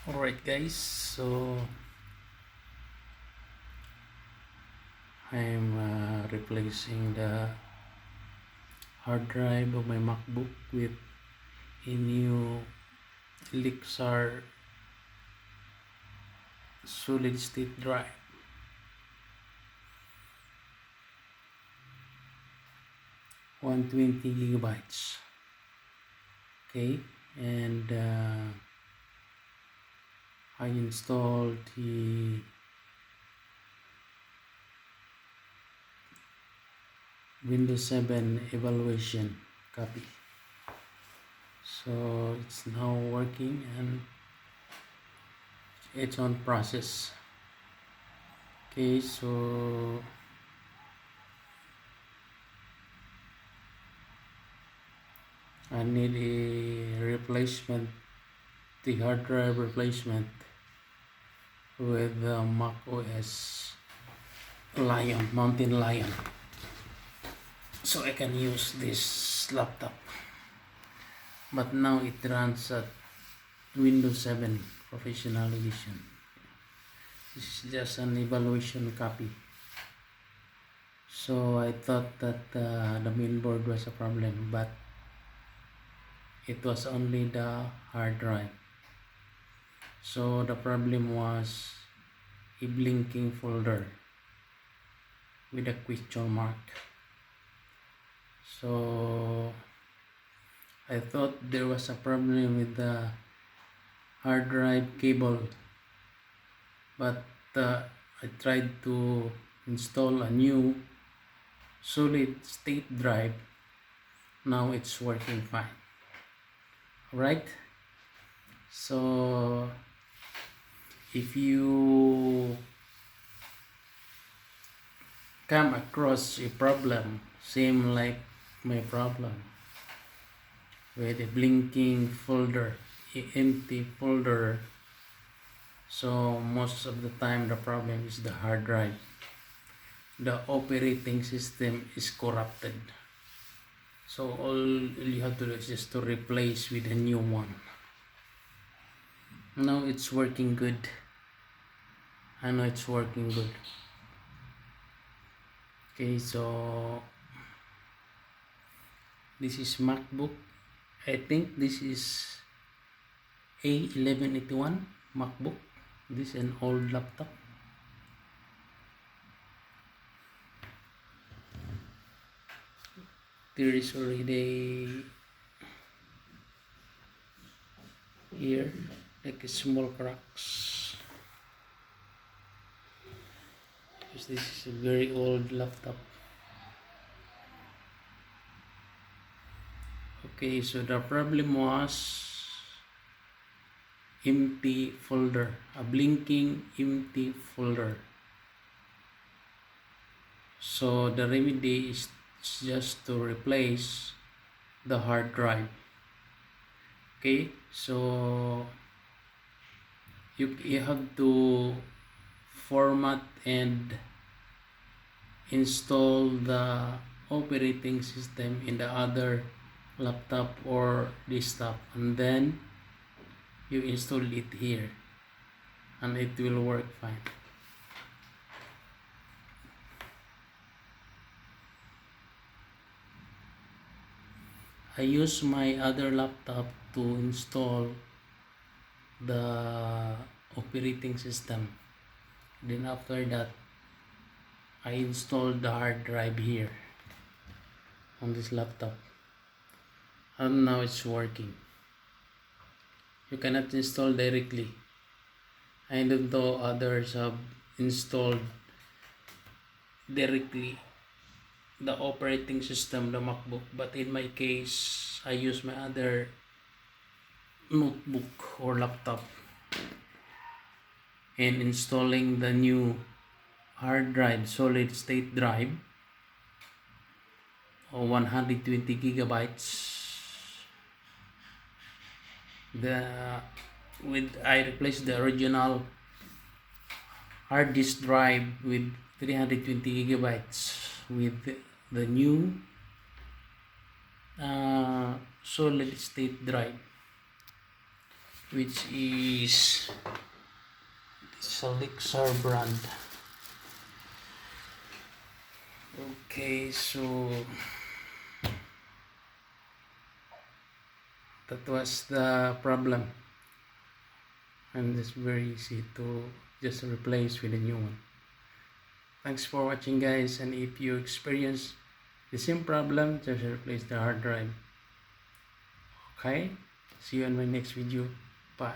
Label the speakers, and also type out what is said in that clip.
Speaker 1: Alright guys, so I'm replacing the hard drive of my Macbook with a new Elixir solid state drive. 120 gigabytes. Okay, and I installed the Windows 7 evaluation copy. So it's now working and it's on process. Okay, so I need a replacement, the hard drive replacement with the Mac OS Mountain Lion, so I can use this laptop. But now it runs at Windows 7 Professional Edition. This is just an evaluation copy. So I thought that the mainboard was a problem, but it was only the hard drive. So the problem was a blinking folder with a question mark. So I thought there was a problem with the hard drive cable, but I tried to install a new solid state drive. Now it's working fine. Right, so if you come across a problem same like my problem with a blinking folder, a empty folder, so most of the time the problem is the hard drive. The operating system is corrupted, so all you have to do is just to replace with a new one. Now it's working good. I know it's working good. Okay, so this is MacBook. I think this is A1181 MacBook. This is an old laptop. There is already here like a small cracks, because this is a very old laptop. Okay, so the problem was empty folder, a blinking empty folder. So the remedy is just to replace the hard drive. Okay, so you have to format and install the operating system in the other laptop or desktop, and then you install it here and it will work fine. I use my other laptop to install the operating system, then after that I installed the hard drive here on this laptop, and now it's working. You cannot install directly. I don't know others have installed directly the operating system, the MacBook, but in my case I use my other notebook or laptop and installing the new hard drive, solid state drive, or 120 gigabytes. I replaced the original hard disk drive with 320 gigabytes with the new solid state drive. which is Elixir brand. Okay, so that was the problem, and it's very easy to just replace with a new one. Thanks for watching, guys, and if you experience the same problem, just replace the hard drive. Okay, see you in my next video. Bye.